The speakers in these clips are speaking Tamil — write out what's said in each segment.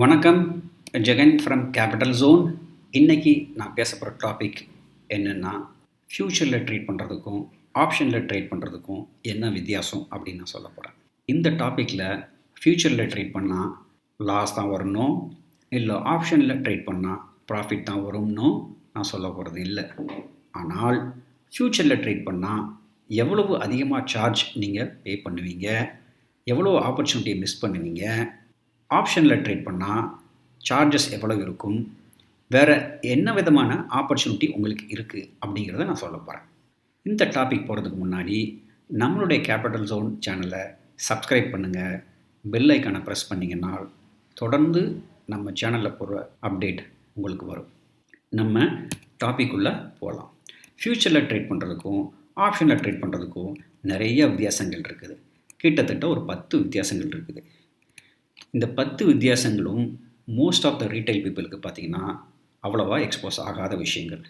வணக்கம், ஜெகன் ஃப்ரம் கேபிட்டல் ஜோன். இன்றைக்கி நான் பேச போகிற டாபிக் என்னென்னா, ஃப்யூச்சரில் ட்ரேட் பண்ணுறதுக்கும் ஆப்ஷனில் ட்ரேட் பண்ணுறதுக்கும் என்ன வித்தியாசம் அப்படின்னு நான் சொல்ல போகிறேன். இந்த டாப்பிக்கில் ஃப்யூச்சரில் ட்ரேட் பண்ணால் லாஸ் தான் வரணும், இல்லை ஆப்ஷனில் ட்ரேட் பண்ணால் ப்ராஃபிட் தான் வரும்னு நான் சொல்ல போகிறது இல்லை. ஆனால் ஃப்யூச்சரில் ட்ரேட் பண்ணால் எவ்வளவு அதிகமாக சார்ஜ் நீங்கள் பே பண்ணுவீங்க, எவ்வளோ ஆப்பர்ச்சுனிட்டியை மிஸ் பண்ணுவீங்க, ஆப்ஷனில் ட்ரேட் பண்ணால் சார்ஜஸ் எவ்வளோ இருக்கும், வேறு என்ன விதமான ஆப்பர்ச்சுனிட்டி உங்களுக்கு இருக்குது அப்படிங்கிறத நான் சொல்ல போகிறேன். இந்த டாபிக் போகிறதுக்கு முன்னாடி நம்மளுடைய கேபிட்டல் ஜோன் சேனலை சப்ஸ்கிரைப் பண்ணுங்கள், பெல் ஐக்கானை ப்ரெஸ் பண்ணிங்கன்னா தொடர்ந்து நம்ம சேனலில் போகிற அப்டேட் உங்களுக்கு வரும். நம்ம டாபிக்குள்ளே போகலாம். ஃப்யூச்சரில் ட்ரேட் பண்ணுறதுக்கும் ஆப்ஷனில் ட்ரேட் பண்ணுறதுக்கும் நிறைய வித்தியாசங்கள் இருக்குது. கிட்டத்தட்ட ஒரு 10 வித்தியாசங்கள் இருக்குது. இந்த 10 வித்தியாசங்களும் மோஸ்ட் ஆஃப் த ரீட்டைல் பீப்புளுக்கு பார்த்திங்கன்னா அவ்வளோவா எக்ஸ்போஸ் ஆகாத விஷயங்கள்.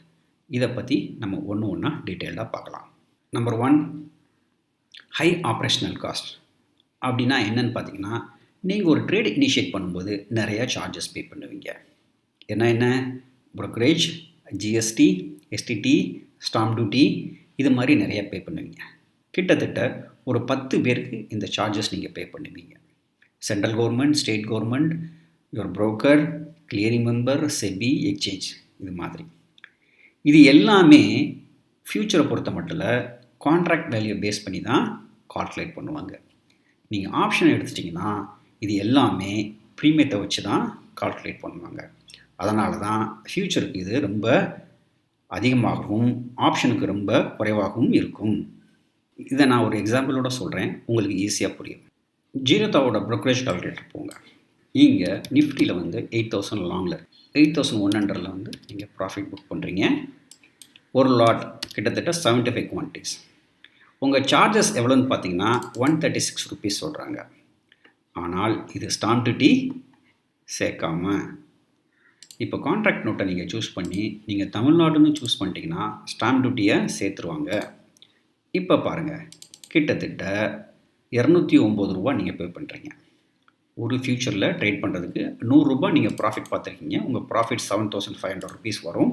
இதை பற்றி நம்ம ஒன்று ஒன்றா டீட்டெயில்டாக பார்க்கலாம். Number 1, high operational cost. அப்படின்னா என்னென்னு பார்த்தீங்கன்னா, நீங்கள் ஒரு ட்ரேட் இனிஷியேட் பண்ணும்போது நிறையா சார்ஜஸ் பே பண்ணுவீங்க. என்ன brokerage, GST, STD, stamp duty, இது மாதிரி நிறையா பே பண்ணுவீங்க. கிட்டத்தட்ட ஒரு 10 பேருக்கு இந்த சார்ஜஸ் நீங்கள் பே பண்ணுவீங்க. Central government, state government, your broker, clearing member, SEBI, exchange, இது மாதிரி. இது எல்லாமே ஃப்யூச்சரை பொறுத்த மட்டும் கான்ட்ராக்ட் வேல்யூ பேஸ் பண்ணி தான் கால்குலேட் பண்ணுவாங்க. நீங்கள் ஆப்ஷன் எடுத்துட்டிங்கன்னா இது எல்லாமே ப்ரீமியத்தை வச்சு தான் கால்குலேட் பண்ணுவாங்க. அதனால தான் ஃப்யூச்சருக்கு இது ரொம்ப அதிகமாகவும் ஆப்ஷனுக்கு ரொம்ப குறைவாகவும் இருக்கும். இதை நான் ஒரு எக்ஸாம்பிளோட சொல்கிறேன், உங்களுக்கு ஈஸியாக புரியும். ஜீரோதாவோட ப்ரோக்கரேஜ் கால்குலேட்டர் போங்க. இங்கே நிஃப்டியில் 8,000 லாங்கில் 8,100 நீங்கள் ப்ராஃபிட் புக் பண்ணுறீங்க. ஒரு லாட் கிட்டத்தட்ட 75 குவான்டிட்டிஸ். உங்கள் சார்ஜஸ் எவ்வளோன்னு பார்த்தீங்கன்னா 136 ருபீஸ் சொல்கிறாங்க. ஆனால் இது ஸ்டாம்ப் டியூட்டி சேர்க்காம. இப்போ கான்ட்ராக்ட் நோட்டை நீங்கள் சூஸ் பண்ணி நீங்கள் தமிழ்நாடுன்னு சூஸ் பண்ணிட்டீங்கன்னா ஸ்டாம்ப் டியூட்டியை சேர்த்துருவாங்க. இப்போ பாருங்கள், கிட்டத்தட்ட 209 ரூபா நீங்கள் பே பண்ணுறீங்க. ஒரு ஃப்யூச்சரில் ட்ரேட் பண்ணுறதுக்கு 100 ரூபா நீங்கள் ப்ராஃபிட் பார்த்துருக்கீங்க. உங்கள் ப்ராஃபிட் 7,500 ருபீஸ் வரும்.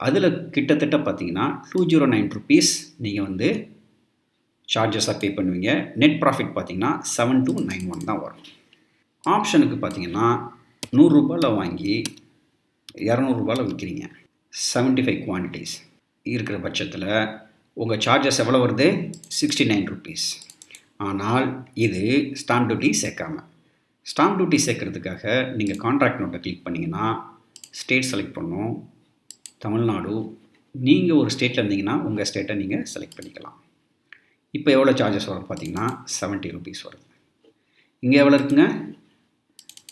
அதில் கிட்டத்தட்ட பார்த்தீங்கன்னா 209 ருபீஸ் நீங்கள் சார்ஜஸாக பே பண்ணுவீங்க. நெட் ப்ராஃபிட் பார்த்தீங்கன்னா 7291 தான் வரும். ஆப்ஷனுக்கு பார்த்தீங்கன்னா 100 ரூபாயில் வாங்கி 200 ரூபாயில் விற்கிறீங்க. 75 குவான்டிட்டிஸ் இருக்கிற பட்சத்தில் உங்கள் சார்ஜஸ் எவ்வளோ வருது? 69 ருபீஸ். ஆனால் இது ஸ்டாம்ப் டியூட்டி சேர்க்காம. ஸ்டாம்ப் டியூட்டி சேர்க்கறதுக்காக நீங்கள் கான்ட்ராக்ட் நோட்டை கிளிக் பண்ணிங்கன்னா ஸ்டேட் செலக்ட் பண்ணணும். தமிழ்நாடு. நீங்கள் ஒரு ஸ்டேட்டில் இருந்தீங்கன்னா உங்கள் ஸ்டேட்டை நீங்கள் செலக்ட் பண்ணிக்கலாம். இப்போ எவ்வளோ சார்ஜஸ் வரும் பார்த்தீங்கன்னா 70 ருபீஸ் வருது. இங்கே எவ்வளோ இருக்குங்க?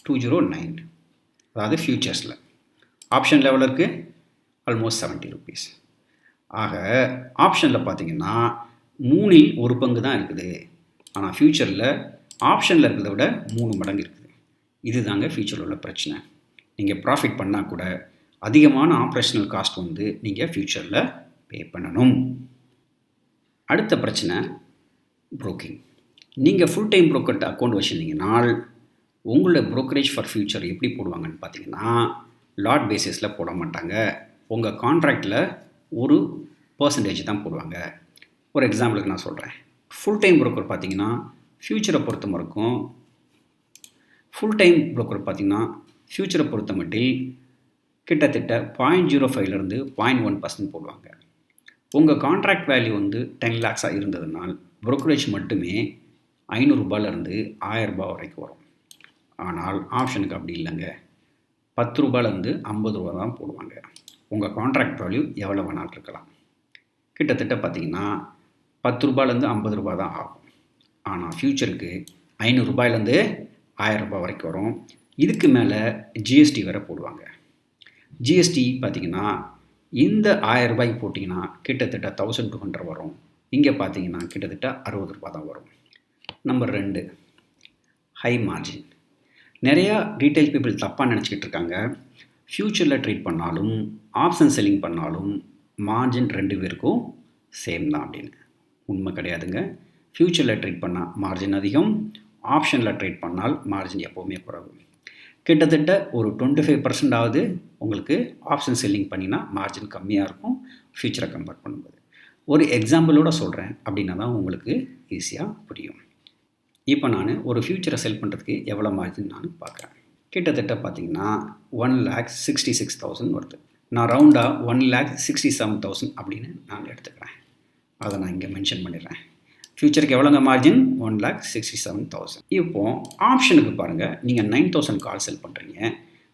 209. அதாவது ஃப்யூச்சர்ஸில். ஆப்ஷனில் எவ்வளோ இருக்குது? Almost 70 rupees. ஆக ஆப்ஷனில் பார்த்தீங்கன்னா 3இல் 1 பங்கு தான் இருக்குது. ஆனால் ஃப்யூச்சரில் ஆப்ஷனில் இருக்கிறத விட 3 மடங்கு இருக்குது. இது தாங்க ஃப்யூச்சரில் உள்ள பிரச்சனை. நீங்கள் ப்ராஃபிட் பண்ணால் கூட அதிகமான ஆப்ரேஷனல் காஸ்ட் நீங்கள் ஃப்யூச்சரில் பே பண்ணணும். அடுத்த பிரச்சனை ப்ரோக்கிங். நீங்கள் ஃபுல் டைம் ப்ரோக்கர்கிட்ட அக்கௌண்ட் வச்சுருந்தீங்கன்னா உங்களோட ப்ரோக்கரேஜ் ஃபார் ஃப்யூச்சர் எப்படி போடுவாங்கன்னு பார்த்தீங்கன்னா லாட் பேசிஸில் போட மாட்டாங்க. உங்கள் கான்ட்ராக்டில் ஒரு பர்சன்டேஜ் தான் போடுவாங்க. ஒரு எக்ஸாம்பிளுக்கு நான் சொல்கிறேன். ஃபுல் டைம் புரோக்கர் பார்த்தீங்கன்னா ஃப்யூச்சரை பொறுத்த மட்டில் கிட்டத்தட்ட 0.05லேருந்து 0.1% போடுவாங்க. உங்கள் கான்ட்ராக்ட் வேல்யூ 10 லேக்ஸாக இருந்ததுனால் புரோக்கரேஜ் மட்டுமே 500 ரூபாயிலேருந்து 1000 ரூபாய் வரைக்கும் வரும். ஆனால் ஆப்ஷனுக்கு அப்படி இல்லைங்க. 10 ரூபாயிலேருந்து 50 ரூபா தான் போடுவாங்க. உங்கள் கான்ட்ராக்ட் வேல்யூ எவ்வளோ வேணாலும் இருக்கலாம். கிட்டத்தட்ட பார்த்தீங்கன்னா 10 ரூபாயிலேருந்து 50 ரூபா தான் ஆகும். ஆனால் ஃப்யூச்சருக்கு 500 ரூபாயிலேருந்து 1000 ரூபாய் வரைக்கும் வரும். இதுக்கு மேலே ஜிஎஸ்டி வேறு போடுவாங்க. ஜிஎஸ்டி பார்த்திங்கன்னா இந்த 1000 ரூபாய்க்கு போட்டிங்கன்னா கிட்டத்தட்ட 1200 வரும். இங்கே பார்த்தீங்கன்னா கிட்டத்தட்ட 60 ரூபா தான் வரும். Number 2, high margin. நிறையா ரீட்டைல் பீப்புள் தப்பாக நினச்சிக்கிட்டு இருக்காங்க. ஃப்யூச்சரில் ட்ரேட் பண்ணாலும் ஆப்ஷன் செல்லிங் பண்ணாலும் மார்ஜின் 2 பேருக்கும் சேம் தான் அப்படின்னு. உண்மை கிடையாதுங்க. ஃப்யூச்சரில் ட்ரேட் பண்ணால் மார்ஜின் அதிகம், ஆப்ஷனில் ட்ரேட் பண்ணால் மார்ஜின் எப்போவுமே குறைவு. கிட்டத்தட்ட ஒரு 25% உங்களுக்கு ஆப்ஷன் செல்லிங் பண்ணினா மார்ஜின் கம்மியாக இருக்கும் ஃப்யூச்சரை கம்பேர் பண்ணும்போது. ஒரு எக்ஸாம்பிளோட சொல்கிறேன் அப்படின்னா தான் உங்களுக்கு ஈஸியாக புரியும். இப்போ நான் ஒரு ஃப்யூச்சரை செல் பண்ணுறதுக்கு எவ்வளோ மார்ஜின் நான் பார்க்குறேன். கிட்டத்தட்ட பார்த்தீங்கன்னா 1,66,000 வருது. நான் ரவுண்டாக 1,67,000 அப்படின்னு நான் எடுத்துக்கிறேன். அதை நான் இங்கே மென்ஷன் பண்ணிடுறேன். ஃப்யூச்சருக்கு எவ்வளோங்க மார்ஜின்? 1,67,000. இப்போது ஆப்ஷனுக்கு பாருங்கள், நீங்கள் 9,000 கால் செல் பண்ணுறீங்க.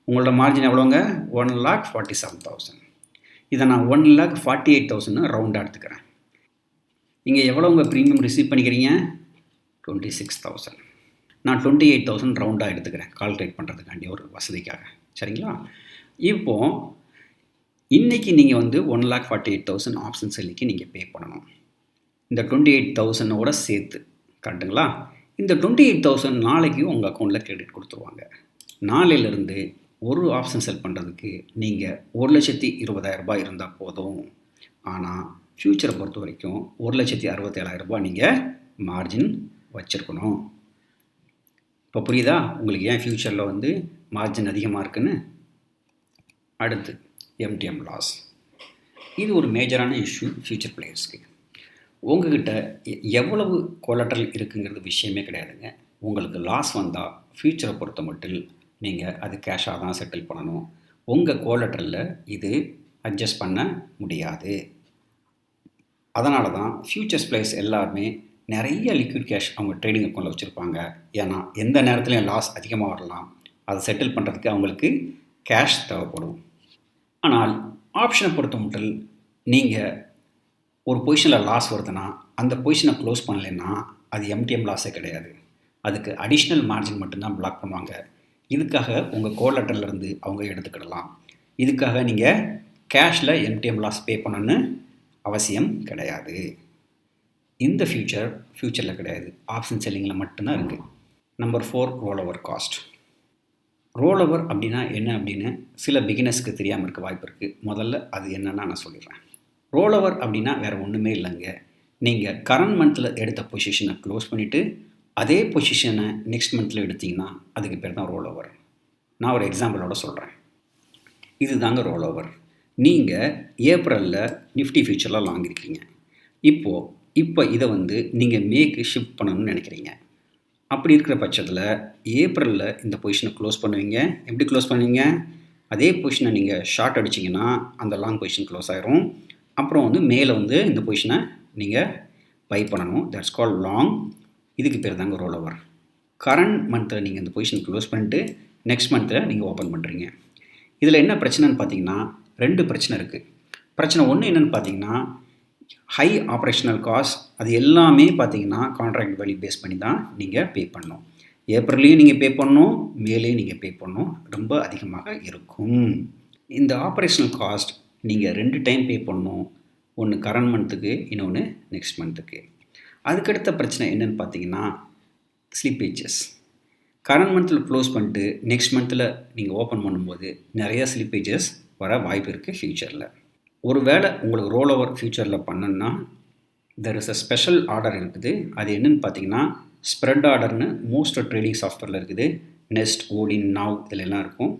உங்களோட மார்ஜின் எவ்வளோங்க? 1,47,000. இதை நான் 1,48,000 ரவுண்டாக எடுத்துக்கிறேன். இங்கே எவ்வளோங்க ப்ரீமியம் ரிசீவ் பண்ணிக்கிறீங்க? 26,000. நான் 28,000 ரவுண்டாக எடுத்துக்கிறேன் கால்குலேட் பண்ணுறதுக்காண்டி ஒரு வசதிக்காக. சரிங்களா? இப்போது இன்றைக்கி நீங்கள் வந்து 1,48,000 ஆப்ஷன் செல்லிக்கு நீங்கள் பே பண்ணணும். இந்த 28,000ஓட சேர்த்து. கரெக்டுங்களா? இந்த 28,000 நாளைக்கு உங்கள் அக்கௌண்ட்டில் கிரெடிட் கொடுத்துருவாங்க. நாளையிலேருந்து ஒரு ஆப்ஷன் செல் பண்ணுறதுக்கு நீங்கள் 1,20,000 இருந்தால் போதும். ஆனால் ஃப்யூச்சரை பொறுத்த வரைக்கும் 1,67,000 நீங்கள் மார்ஜின் வச்சுருக்கணும். இப்போ புரியுதா உங்களுக்கு ஏன் ஃப்யூச்சரில் வந்து மார்ஜின் அதிகமாக இருக்குன்னு? அடுத்து MTM லாஸ். இது ஒரு மேஜரான இஷ்யூ ஃப்யூச்சர் பிளேயர்ஸ்க்கு. உங்ககிட்ட எவ்வளவு கொலட்ரல் இருக்குங்கிறது விஷயமே கிடையாதுங்க. உங்களுக்கு லாஸ் வந்தால் ஃப்யூச்சரை பொறுத்த மட்டும் நீங்கள் அது கேஷாக தான் செட்டில் பண்ணணும். உங்கள் கொலட்ரலில் இது அட்ஜஸ்ட் பண்ண முடியாது. அதனால தான் ஃப்யூச்சர்ஸ் பிளேயர்ஸ் எல்லாருமே நிறைய லிக்விட் கேஷ் அவங்க ட்ரேடிங் அக்கௌண்ட்டில் வச்சுருப்பாங்க. ஏன்னா எந்த நேரத்துலையும் லாஸ் அதிகமாக வரலாம். அதை செட்டில் பண்ணுறதுக்கு அவங்களுக்கு கேஷ் தேவைப்படும். ஆனால் ஆப்ஷனை பொறுத்த மட்டும் நீங்கள் ஒரு பொசிஷனில் லாஸ் வருதுன்னா அந்த பொசிஷனை க்ளோஸ் பண்ணலைன்னா அது MTM லாஸே கிடையாது. அதுக்கு அடிஷ்னல் மார்ஜின் மட்டும்தான் பிளாக் பண்ணுவாங்க. இதுக்காக உங்கள் கோலட்டர்லேருந்து அவங்க எடுத்துக்கிடலாம். இதுக்காக நீங்கள் கேஷில் MTM லாஸ் பே பண்ணணுன்னு அவசியம் கிடையாது. இந்த ஃப்யூச்சரில் கிடையாது. ஆப்ஷன் செல்லிங்கில் மட்டும்தான் இருக்குது. Number 4 role over cost. Role over அப்படின்னா என்ன அப்படின்னு சில பிகினர்ஸ்க்கு தெரியாமல் இருக்க வாய்ப்பு இருக்குது. முதல்ல அது என்னென்னா நான் சொல்லிடுறேன். ரோல் ஓவர் அப்படின்னா வேறு ஒன்றுமே இல்லைங்க. நீங்கள் கரண்ட் மந்தில் எடுத்த பொசிஷனை க்ளோஸ் பண்ணிவிட்டு அதே பொசிஷனை நெக்ஸ்ட் மந்தில் எடுத்திங்கன்னா அதுக்கு பேர் தான் ரோல் ஓவர். நான் ஒரு எக்ஸாம்பிளோட சொல்கிறேன். இது தாங்க ரோல் ஓவர். நீங்கள் ஏப்ரலில் நிஃப்டி ஃபியூச்சரில் வாங்கியிருக்கீங்க. இப்போ இதை வந்து நீங்கள் மேக்கு ஷிஃப்ட் பண்ணணும்னு நினைக்கிறீங்க. அப்படி இருக்கிற பட்சத்தில் ஏப்ரலில் இந்த பொசிஷனை க்ளோஸ் பண்ணுவீங்க. எப்படி க்ளோஸ் பண்ணுவீங்க? அதே பொசிஷனை நீங்கள் ஷார்ட் அடிச்சிங்கன்னா அந்த லாங் பொசிஷன் க்ளோஸ் ஆயிரும். அப்புறம் வந்து மேலே வந்து இந்த பொசிஷனை நீங்கள் பை பண்ணணும். That's call long. இதுக்கு பேர் தாங்க ரோல் ஓவர். கரண்ட் மந்தில் நீங்கள் இந்த பொசிஷன் க்ளோஸ் பண்ணிட்டு நெக்ஸ்ட் மந்தில் நீங்கள் ஓப்பன் பண்ணுறீங்க. இதில் என்ன பிரச்சனைன்னு பார்த்தீங்கன்னா 2 பிரச்சனை இருக்குது. பிரச்சனை 1 என்னென்னு பார்த்தீங்கன்னா ஹை ஆப்ரேஷனல் காஸ்ட். அது எல்லாமே பார்த்தீங்கன்னா கான்ட்ராக்ட் வேல்யூ பேஸ் பண்ணி தான் நீங்கள் பே பண்ணணும். ஏப்ரல்லையும் நீங்கள் பே பண்ணணும், மேலேயும் நீங்கள் பே பண்ணணும். ரொம்ப அதிகமாக இருக்கும். இந்த ஆப்ரேஷனல் காஸ்ட் நீங்கள் 2 டைம் பே பண்ணணும். ஒன்று கரண்ட் மந்த்துக்கு, இன்னொன்று நெக்ஸ்ட் மந்த்துக்கு. அதுக்கடுத்த பிரச்சனை என்னென்னு பார்த்தீங்கன்னா ஸ்லிப்பேஜஸ். கரண்ட் மந்தில் க்ளோஸ் பண்ணிட்டு நெக்ஸ்ட் மந்தில் நீங்கள் ஓப்பன் பண்ணும்போது நிறைய ஸ்லிப்பேஜஸ் வர வாய்ப்பு இருக்குது ஃப்யூச்சரில். ஒரு வேளை உங்களுக்கு ரோல் ஓவர் ஃப்யூச்சரில் பண்ணணுன்னா there is a special order இருக்குது. அது என்னென்னு பார்த்தீங்கன்னா ஸ்ப்ரெட் ஆர்டர்னு மோஸ்ட் ட்ரேடிங் சாஃப்ட்வேரில் இருக்குது. நெஸ்ட், ஓடின், நாவ் இதிலெல்லாம் இருக்கும்.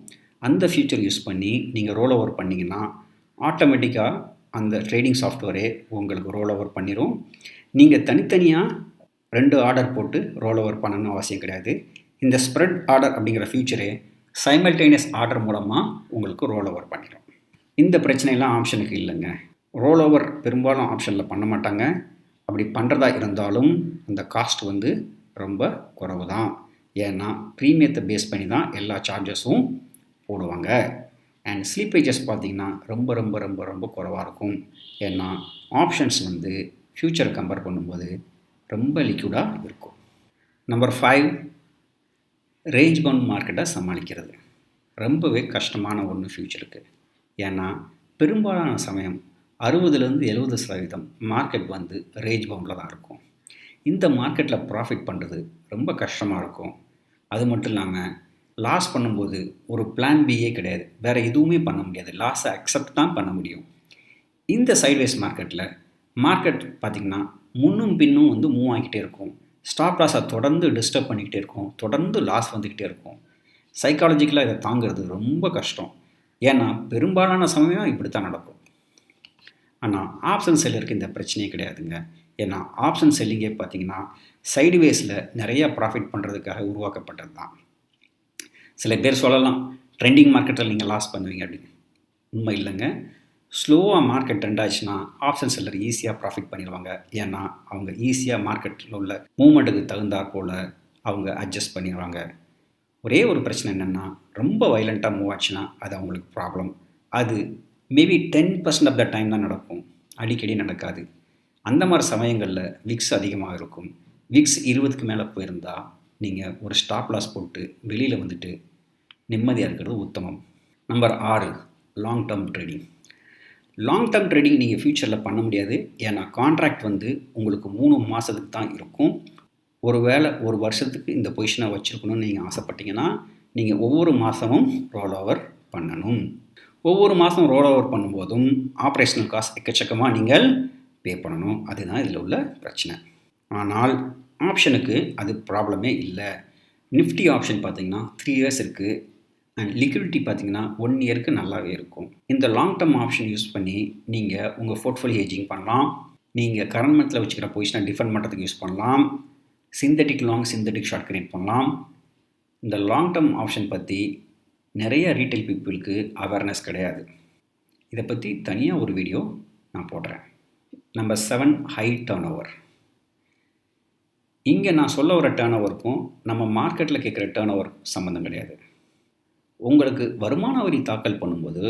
அந்த ஃபியூச்சர் யூஸ் பண்ணி நீங்கள் ரோல் ஓவர் பண்ணிங்கன்னா ஆட்டோமேட்டிக்காக அந்த ட்ரேடிங் சாஃப்ட்வேரே உங்களுக்கு ரோல் ஓவர் பண்ணிடும். நீங்கள் தனித்தனியாக 2 ஆர்டர் போட்டு ரோல் ஓவர் பண்ணணும்னு அவசியம் கிடையாது. இந்த ஸ்ப்ரெட் ஆர்டர் அப்படிங்கிற ஃபியூச்சரே சைமல்டேனியஸ் ஆர்டர் மூலமாக உங்களுக்கு ரோல் ஓவர் பண்ணிடும். இந்த பிரச்சனையெல்லாம் ஆப்ஷனுக்கு இல்லைங்க. ரோல் ஓவர் பெரும்பாலும் ஆப்ஷனில் பண்ண மாட்டாங்க. அப்படி பண்ணுறதா இருந்தாலும் அந்த காஸ்ட் வந்து ரொம்ப குறைவு தான். ஏன்னா ப்ரீமியத்தை பேஸ் பண்ணி தான் எல்லா சார்ஜஸும் போடுவாங்க. அண்ட் ஸ்லீப்பேஜஸ் பார்த்திங்கன்னா ரொம்ப ரொம்ப ரொம்ப ரொம்ப குறைவாக இருக்கும். ஏன்னா ஆப்ஷன்ஸ் வந்து ஃப்யூச்சரை கம்பேர் பண்ணும்போது ரொம்ப லிக்விடாக இருக்கும். நம்பர் 5 ரேஞ்ச் பவுண்ட் மார்க்கெட்டை சமாளிக்கிறது ரொம்பவே கஷ்டமான ஒன்று ஃப்யூச்சருக்கு. ஏன்னா பெரும்பாலான சமயம் 60-70% மார்க்கெட் வந்து ரேஞ்ச் பவுண்டில் தான் இருக்கும். இந்த மார்க்கெட்டில் ப்ராஃபிட் பண்ணுறது ரொம்ப கஷ்டமாக இருக்கும். அது மட்டும் இல்லாமல் லாஸ் பண்ணும்போது ஒரு பிளான் பியே கிடையாது. வேறு எதுவுமே பண்ண முடியாது. லாஸை அக்செப்ட் தான் பண்ண முடியும். இந்த சைட்வேஸ் மார்க்கெட் பார்த்திங்கன்னா முன்னும் பின்னும் வந்து மூவ் ஆகிக்கிட்டே இருக்கும். ஸ்டாப் லாஸை தொடர்ந்து டிஸ்டர்ப் பண்ணிக்கிட்டே இருக்கும். தொடர்ந்து லாஸ் வந்துக்கிட்டே இருக்கும். சைக்காலஜிக்கலாக இதை தாங்கிறது ரொம்ப கஷ்டம். ஏன்னா பெரும்பாலான சமயம் இப்படி தான் நடக்கும். ஆனால் ஆப்ஷன் செல்லருக்கு இந்த பிரச்சனையே கிடையாதுங்க. ஏன்னா ஆப்ஷன் செல்லிங்கே பார்த்தீங்கன்னா சைடுவேஸில் நிறையா ப்ராஃபிட் பண்ணுறதுக்காக உருவாக்கப்பட்டது தான். சில பேர் சொல்லலாம் ட்ரெண்டிங் மார்க்கெட்டில் நீங்கள் லாஸ் பண்ணுவீங்க அப்படின்னு. உண்மை இல்லைங்க. ஸ்லோவாக மார்க்கெட் ட்ரெண்ட் ஆச்சுன்னா ஆப்ஷன் செல்லர் ஈஸியாக ப்ராஃபிட் பண்ணிடுவாங்க. ஏன்னா அவங்க ஈஸியாக மார்க்கெட்டில் உள்ள மூவ்மெண்ட்டுக்கு தகுந்தாற் போல் அவங்க அட்ஜஸ்ட் பண்ணிடுவாங்க. ஒரே ஒரு பிரச்சனை என்னென்னா ரொம்ப வைலண்ட்டாக மூவ் ஆச்சுன்னா அது அவங்களுக்கு ப்ராப்ளம். அது மேபி 10% ஆஃப் த டைம் தான் நடக்கும், அடிக்கடி நடக்காது. அந்த மாதிரி சமயங்களில் விக்ஸ் அதிகமாக இருக்கும். விக்ஸ் 20க்கு மேலே போயிருந்தால் நீங்கள் ஒரு ஸ்டாப் லாஸ் போட்டு வெளியில் வந்துட்டு நிம்மதியாக இருக்கிறது உத்தமம். Number 6, long term trading. Long term trading நீங்கள் ஃப்யூச்சரில் பண்ண முடியாது. ஏன்னா கான்ட்ராக்ட் வந்து உங்களுக்கு 3 மாதத்துக்கு தான் இருக்கும். ஒருவேளை ஒரு வருஷத்துக்கு இந்த பொசிஷனை வச்சுருக்கணும்னு நீங்கள் ஆசைப்பட்டீங்கன்னா நீங்கள் ஒவ்வொரு மாதமும் ரோல் ஓவர் பண்ணணும். ஒவ்வொரு மாதம் ரோல் ஓவர் பண்ணும்போதும் ஆப்ரேஷனல் காஸ்ட் எக்கச்சக்கமாக நீங்கள் பே பண்ணணும். அதுதான் இதில் உள்ள பிரச்சனை. ஆனால் ஆப்ஷனுக்கு அது ப்ராப்ளமே இல்லை. நிஃப்டி ஆப்ஷன் பார்த்தீங்கன்னா 3 இயர்ஸ் இருக்குது. அண்ட் லிக்விடிட்டி பார்த்தீங்கன்னா 1 இயருக்கு நல்லாவே இருக்கும். இந்த லாங் டேர்ம் ஆப்ஷன் யூஸ் பண்ணி நீங்கள் உங்கள் போர்ட்ஃபோலியோ ஹெட்ஜிங் பண்ணலாம். நீங்கள் கரண்ட் மந்த்தில் வச்சுக்கிற பொசிஷனை டிஃபெண்ட் பண்ணுறதுக்கு யூஸ் பண்ணலாம். Synthetic long, synthetic short create பண்ணலாம். இந்த லாங் டேர்ம் ஆப்ஷன் பற்றி நிறைய ரீட்டைல் பீப்புளுக்கு அவேர்னஸ் கிடையாது. இதை பற்றி தனியாக ஒரு வீடியோ நான் போடுறேன். Number 7, high turn over. இங்கே நான் சொல்ல வர டர்ன் ஓவருக்கும் நம்ம மார்க்கெட்டில் கேட்குற டர்ன் ஓவர் சம்மந்தம் கிடையாது. உங்களுக்கு வருமான வரி தாக்கல் பண்ணும்போது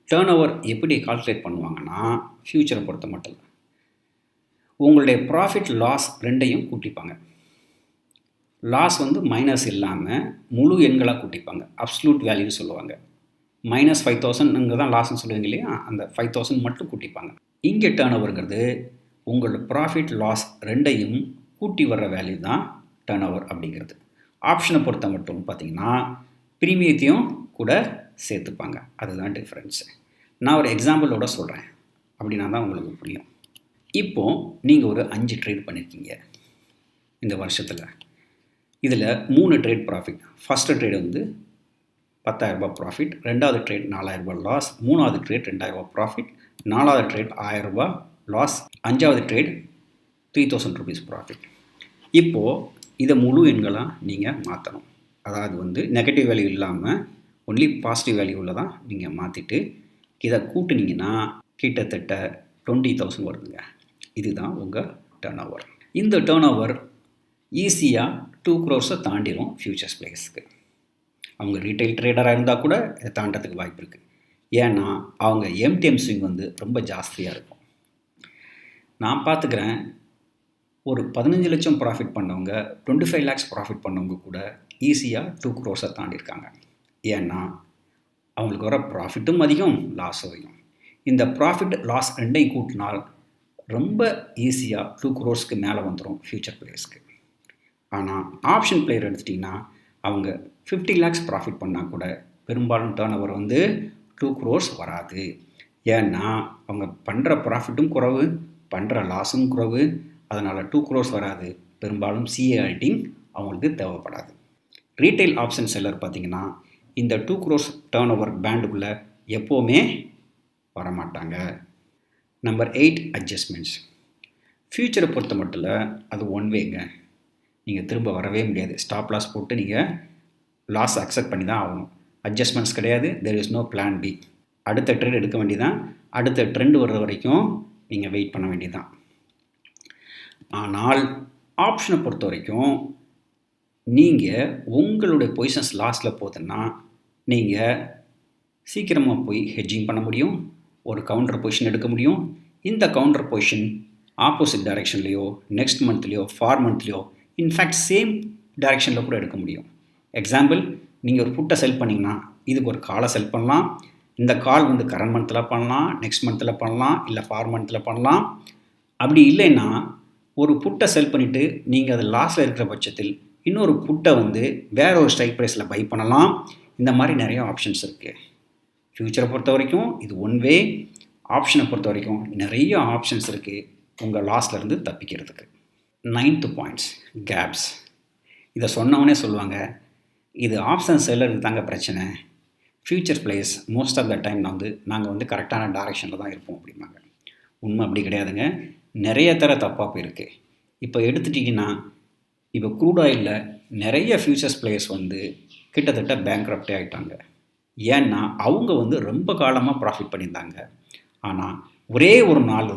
டர்ன் ஓவர் எப்படி கால்குலேட் பண்ணுவாங்கன்னா ஃப்யூச்சரை பொறுத்த மட்டும் உங்களுடைய ப்ராஃபிட் லாஸ் ரெண்டையும் கூட்டிப்பாங்க. லாஸ் வந்து மைனஸ் இல்லாமல் முழு எண்களாக கூட்டிப்பாங்க. அப்சல்யூட் வேல்யூ சொல்லுவாங்க. -5,000 இங்கே தான் லாஸ்ன்னு சொல்லுவீங்க இல்லையா, அந்த 5,000 மட்டும் கூட்டிப்பாங்க. இங்கே டர்ன் ஓவருங்கிறது உங்களோட ப்ராஃபிட் லாஸ் ரெண்டையும் கூட்டி வர்ற வேல்யூ தான் டர்ன் ஓவர் அப்படிங்கிறது. ஆப்ஷனை பொறுத்த மட்டும் பார்த்தீங்கன்னா ப்ரீமியத்தையும் கூட சேர்த்துப்பாங்க. அதுதான் டிஃப்ரென்ஸு. நான் ஒரு எக்ஸாம்பிளோட சொல்கிறேன், அப்படின்னா தான் உங்களுக்கு புரியும். இப்போது நீங்கள் ஒரு 5 ட்ரேட் பண்ணியிருக்கீங்க இந்த வருஷத்தில். இதில் 3 ட்ரேட் ப்ராஃபிட். ஃபஸ்ட்டு ட்ரேட் வந்து 10,000 ரூபாய் ப்ராஃபிட், 2வது ட்ரேட் 4,000 ரூபாய் லாஸ், 3வது ட்ரேட் 2,000 ரூபாய் ப்ராஃபிட், 4வது ட்ரேட் 1,000 ரூபாய் லாஸ், 5வது ட்ரேட் 3,000 ருபீஸ் ப்ராஃபிட். இப்போது இதை முழு எண்களாக நீங்கள் மாற்றணும். அதாவது வந்து நெகட்டிவ் வேல்யூ இல்லாமல் ஒன்லி பாசிட்டிவ் வேல்யூவில் தான் நீங்கள் மாற்றிட்டு இதை கூட்டினீங்கன்னா கிட்டத்தட்ட 20,000 வருதுங்க. இதுதான் உங்கள் டர்ன் ஓவர். இந்த டர்ன் ஓவர் ஈஸியாக 2 crores தாண்டிடும் ஃபியூச்சர்ஸ் பிளேயர்ஸ்க்கு. அவங்க ரீட்டைல் ட்ரேடராக இருந்தால் கூட இதை தாண்டறதுக்கு வாய்ப்பு இருக்குது. ஏன்னா அவங்க எம்டிஎம் ஸ்விங் வந்து ரொம்ப ஜாஸ்தியாக இருக்கும். நான் பார்த்துக்கிறேன், ஒரு 15 லட்சம் ப்ராஃபிட் பண்ணவங்க 25 lakhs ப்ராஃபிட் பண்ணவங்க கூட ஈஸியாக 2 crores தாண்டியிருக்காங்க. ஏன்னா அவங்களுக்கு வர ப்ராஃபிட்டும் அதிகம், லாஸும் அதிகம். இந்த ப்ராஃபிட் லாஸ் ரெண்டையும் கூட்டினால் ரொம்ப ஈஸியாக 2 crores மேலே வந்துடும் ஃபியூச்சர் பிளேயர்ஸ்க்கு. ஆனால் ஆப்ஷன் பிளேயர் எடுத்துட்டிங்கன்னா அவங்க 50 lakhs ப்ராஃபிட் பண்ணால் கூட பெரும்பாலும் டர்ன் ஓவர் வந்து 2 crores வராது. ஏன்னா அவங்க பண்ணுற ப்ராஃபிட்டும் குறைவு, பண்ணுற லாஸும் குறைவு. அதனால் 2 crores வராது. பெரும்பாலும் சிஏ ஆடிட்டிங் அவங்களுக்கு தேவைப்படாது. ரீட்டைல் ஆப்ஷன் செல்லர் பார்த்திங்கன்னா இந்த 2 crores டர்ன் ஓவர் பேண்டுக்குள்ளே எப்போவுமே வரமாட்டாங்க. Number 8, adjustments. ஃப்யூச்சரை பொறுத்த மட்டும் அது ஒன் வேங்க. நீங்கள் திரும்ப வரவே முடியாது. ஸ்டாப் லாஸ் போட்டு நீங்கள் லாஸ் அக்செப்ட் பண்ணி தான் ஆகணும். அட்ஜஸ்ட்மெண்ட்ஸ் கிடையாது. There is no plan B. அடுத்த ட்ரெண்ட் எடுக்க வேண்டியதான். அடுத்த ட்ரெண்ட் வர்ற வரைக்கும் நீங்கள் வெயிட் பண்ண வேண்டியதான். ஆனால் ஆப்ஷனை பொறுத்த வரைக்கும் நீங்கள் உங்களுடைய பொசிஷன்ஸ் லாஸில் போகுதுன்னா நீங்கள் சீக்கிரமாக போய் ஹெட்ஜிங் பண்ண முடியும். ஒரு கவுண்டர் பொசிஷன் எடுக்க முடியும். இந்த கவுண்டர் பொசிஷன் ஆப்போசிட் டைரெக்ஷன்லேயோ, நெக்ஸ்ட் மந்த்லேயோ, 4 மந்த்லேயோ, இன்ஃபேக்ட் சேம் டைரெக்ஷனில் கூட எடுக்க முடியும். எக்ஸாம்பிள், நீங்கள் ஒரு புட்டை செல் பண்ணிங்கன்னா இதுக்கு ஒரு காலை செல் பண்ணலாம். இந்த கால் வந்து கரண்ட் மந்த்தில் பண்ணலாம், நெக்ஸ்ட் மந்த்தில் பண்ணலாம், இல்லை 4 மந்த்தில் பண்ணலாம். அப்படி இல்லைன்னா ஒரு புட்டை செல் பண்ணிவிட்டு நீங்கள் அது லாஸில் இருக்கிற பட்சத்தில் இன்னொரு புட்டை வந்து வேற ஒரு ஸ்ட்ரைக் ப்ரைஸில் பை பண்ணலாம். இந்த மாதிரி நிறைய ஆப்ஷன்ஸ் இருக்குது. ஃப்யூச்சரை பொறுத்த வரைக்கும் இது ஒன் வே. ஆப்ஷனை பொறுத்த வரைக்கும் நிறைய ஆப்ஷன்ஸ் இருக்குது. உங்கள் லாஸ்லேருந்து தப்பிக்கிறதுக்கு. 9th points caps. இதை சொன்னவனே சொல்லுவாங்க, இது ஆப்ஷன் செல்லருக்கு தாங்க பிரச்சனை, future place most of the time நாங்கள் கரெக்டான டைரெக்ஷனில் தான் இருப்போம் அப்படிம்பாங்க. உண்மை அப்படி கிடையாதுங்க. நிறைய தப்பாக போயிருக்கு. இப்போ எடுத்துட்டிங்கன்னா, இப்போ க்ரூட் ஆயிலில் நிறைய ஃப்யூச்சர்ஸ் பிளேயர்ஸ் கிட்டத்தட்ட பேங்க்ரப்டே ஆகிட்டாங்க. ஏன்னா அவங்க ரொம்ப காலமாக ப்ராஃபிட் பண்ணியிருந்தாங்க. ஆனால் ஒரே ஒரு நாள்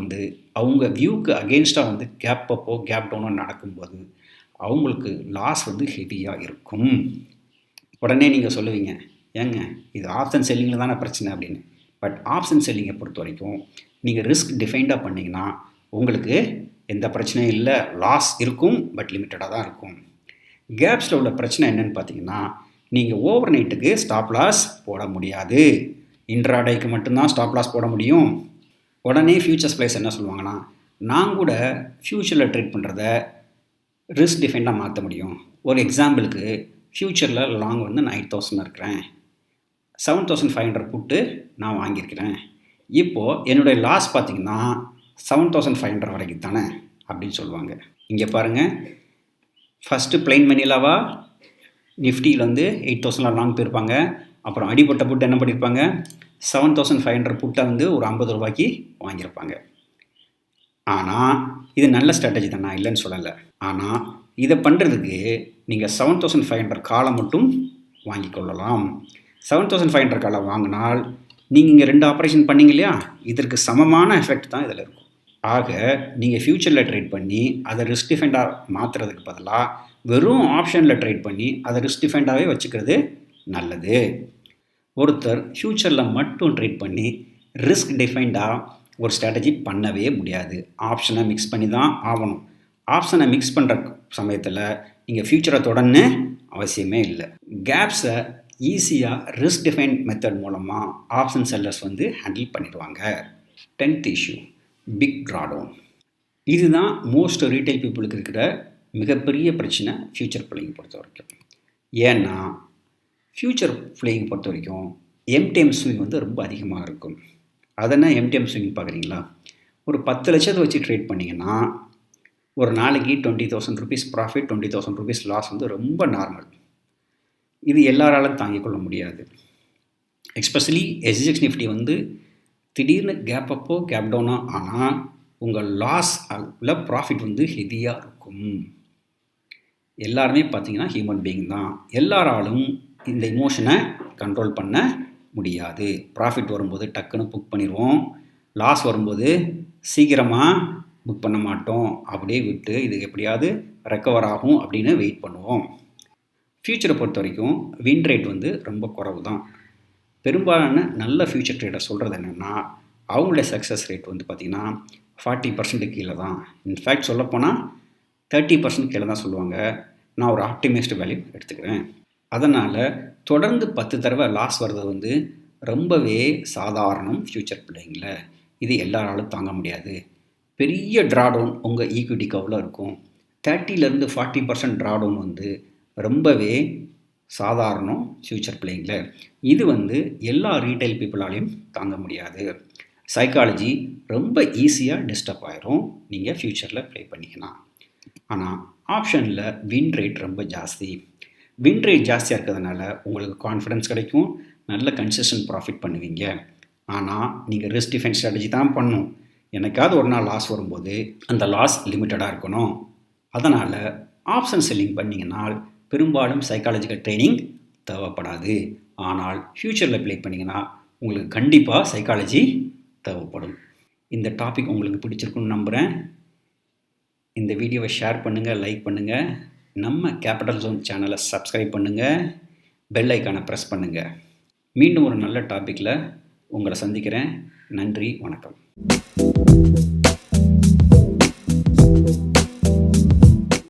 அவங்க வியூக்கு அகெயின்ஸ்டாக கேப் அப்போ கேப் டவுனோ நடக்கும்போது அவங்களுக்கு லாஸ் ஹெவியாக இருக்கும். உடனே நீங்கள் சொல்லுவீங்க, ஏங்க இது ஆப்ஷன் செல்லிங்கில் தானே பிரச்சனை அப்படின்னு. பட் ஆப்ஷன் செல்லிங்கை பொறுத்த வரைக்கும் நீங்கள் ரிஸ்க் டிஃபைன்டாக பண்ணிங்கன்னா உங்களுக்கு எந்த பிரச்சனையும் இல்லை. லாஸ் இருக்கும், பட் லிமிட்டடாக தான் இருக்கும். கேப்ஸில் உள்ள பிரச்சனை என்னென்னு பார்த்தீங்கன்னா, நீங்கள் ஓவர் நைட்டுக்கு ஸ்டாப் லாஸ் போட முடியாது. இன்ட்ராடேக்கு மட்டும்தான் ஸ்டாப் லாஸ் போட முடியும். உடனே ஃப்யூச்சர்ஸ் பிளேஸ் என்ன சொல்லுவாங்கன்னா, நான் கூட ஃப்யூச்சரில் ட்ரேட் பண்ணுறத ரிஸ்க் டிஃபைன்டாக மாற்ற முடியும். ஒரு எக்ஸாம்பிளுக்கு ஃப்யூச்சரில் லாங் நான் 8,000 இருக்கிறேன், 7,500 புட்டு நான் வாங்கியிருக்கிறேன். இப்போது என்னுடைய லாஸ் பார்த்திங்கன்னா 7,500 வரைக்கும் தானே அப்படின்னு சொல்லுவாங்க. இங்கே பாருங்கள், ஃபஸ்ட்டு பிளைன் மணிலாவா நிஃப்டியில் 8,000 லாங் போயிருப்பாங்க. அப்புறம் அடிப்பட்ட புட்டு என்ன பண்ணியிருப்பாங்க, 7,500 புட்டை ஒரு 50 ரூபாய்க்கு வாங்கியிருப்பாங்க. ஆனால் இது நல்ல ஸ்ட்ராட்டஜி தான், நான் இல்லைன்னு சொல்லலை. ஆனால் இதை பண்ணுறதுக்கு நீங்கள் 7,500 காலை மட்டும் வாங்கி கொள்ளலாம். 7,500 காலை வாங்கினால் நீங்கள் இங்கே 2 ஆப்ரேஷன் பண்ணிங்க இல்லையா, இதற்கு சமமான எஃபெக்ட் தான் இதில் இருக்கும். ஆக நீங்கள் ஃப்யூச்சரில் ட்ரேட் பண்ணி அதை ரிஸ்க் டிஃபெண்டாக மாற்றுறதுக்கு பதிலாக வெறும் ஆப்ஷனில் ட்ரேட் பண்ணி அதை ரிஸ்க் டிஃபெண்டாகவே வச்சுக்கிறது நல்லது. ஒருத்தர் ஃப்யூச்சரில் மட்டும் ட்ரேட் பண்ணி ரிஸ்க் டிஃபைன்டாக ஒரு ஸ்ட்ராட்டஜி பண்ணவே முடியாது. ஆப்ஷனை மிக்ஸ் பண்ணி தான் ஆகணும். ஆப்ஷனை மிக்ஸ் பண்ணுற சமயத்தில் நீங்கள் ஃப்யூச்சரை தொடர்ந்து அவசியமே இல்லை. கேப்ஸை ஈஸியாக ரிஸ்க் டிஃபைன் மெத்தட் மூலமாக ஆப்ஷன் செல்லர்ஸ் ஹேண்டில் பண்ணிடுவாங்க. 10th issue, big drawdown. இதுதான் மோஸ்ட் ரீட்டைல் பீப்புளுக்கு இருக்கிற மிகப்பெரிய பிரச்சனை ஃப்யூச்சர் பிளேயிங் பொறுத்த வரைக்கும். ஏன்னா ஃப்யூச்சர் பிளேயிங் பொறுத்த வரைக்கும் எம்டிஎம் ஸ்விங் ரொம்ப அதிகமாக இருக்கும். அதனால் எம்டிஎம் ஸ்விங் பார்க்குறீங்களா, ஒரு 10 லட்சத்தை வச்சு ட்ரேட் பண்ணிங்கன்னா ஒரு நாளைக்கு 20,000 rupees ப்ராஃபிட், 20,000 rupees லாஸ் ரொம்ப நார்மல். இது எல்லாராலும் தாங்கிக் கொள்ள முடியாது. எஸ்பெஷலி SGX நிஃப்டி திடீர்னு கேப் அப்போ கேப் டவுனாக ஆனால் உங்கள் லாஸ் அல்ல ப்ராஃபிட் ஹெவியாக இருக்கும். எல்லாருமே பார்த்தீங்கன்னா ஹியூமன் பீயிங் தான். எல்லாராலும் இந்த இமோஷனை கண்ட்ரோல் பண்ண முடியாது. ப்ராஃபிட் வரும்போது டக்குன்னு புக் பண்ணிடுவோம், லாஸ் வரும்போது சீக்கிரமாக புக் பண்ண மாட்டோம், அப்படியே விட்டு இது எப்படியாவது ரெக்கவர் ஆகும் அப்படின்னு வெயிட் பண்ணுவோம். ஃப்யூச்சரை பொறுத்த வரைக்கும் வின் ரேட் ரொம்ப குறைவு தான். பெரும்பாலான நல்ல ஃப்யூச்சர் ட்ரேடர் சொல்கிறது என்னென்னா, அவங்களுடைய சக்ஸஸ் ரேட் பார்த்திங்கன்னா 40% கீழே தான். இன்ஃபேக்ட் சொல்லப்போனால் 30% கீழே தான் சொல்லுவாங்க. நான் ஒரு ஆப்டிமிஸ்ட் வேல்யூ எடுத்துக்கிறேன். அதனால் தொடர்ந்து 10 தடவை லாஸ் வர்றது ரொம்பவே சாதாரணம் ஃப்யூச்சர் பிளேயிங்கில். இது எல்லாராலும் தாங்க முடியாது. பெரிய ட்ராடவுன் உங்கள் ஈக்விட்டி கவில் இருக்கும். 30% 40% ட்ராடவுன் ரொம்பவே சாதாரணம் ஃப்யூச்சர் பிளேயிங்கில். இது எல்லா ரீட்டைல் பீப்புளாலையும் தாங்க முடியாது. சைக்காலஜி ரொம்ப ஈஸியாக டிஸ்டர்ப் ஆயிரும் நீங்கள் ஃப்யூச்சரில் ப்ளே பண்ணிக்கலாம். ஆனால் ஆப்ஷனில் வின் ரேட் ரொம்ப ஜாஸ்தி. வின் ரேட் ஜாஸ்தியாக இருக்கிறதுனால உங்களுக்கு கான்ஃபிடன்ஸ் கிடைக்கும், நல்ல கன்சிஸ்டன்ட் ப்ராஃபிட் பண்ணுவீங்க. ஆனால் நீங்கள் ரிஸ்க் டிஃபைன் ஸ்ட்ராட்டஜி தான் பண்ணணும். எனக்காவது ஒரு நாள் லாஸ் வரும்போது அந்த லாஸ் லிமிட்டடாக இருக்கணும். அதனால் ஆப்ஷன் செல்லிங் பண்ணிங்கனால் பெரும்பாலும் சைக்காலஜிக்கல் ட்ரைனிங் தேவைப்படாது. ஆனால் ஃப்யூச்சரில் ப்ளே பண்ணிங்கன்னா உங்களுக்கு கண்டிப்பாக சைக்காலஜி தேவைப்படும். இந்த டாபிக் உங்களுக்கு பிடிச்சிருக்குன்னு நம்புகிறேன். இந்த வீடியோவை ஷேர் பண்ணுங்கள், லைக் பண்ணுங்கள். நம்ம கேபிட்டல் ஜோன் சேனலை சப்ஸ்கிரைப் பண்ணுங்கள், பெல் ஐக்கானை ப்ரெஸ் பண்ணுங்கள். மீண்டும் ஒரு நல்ல டாப்பிக்கில் உங்களை சந்திக்கிறேன். நன்றி, வணக்கம்.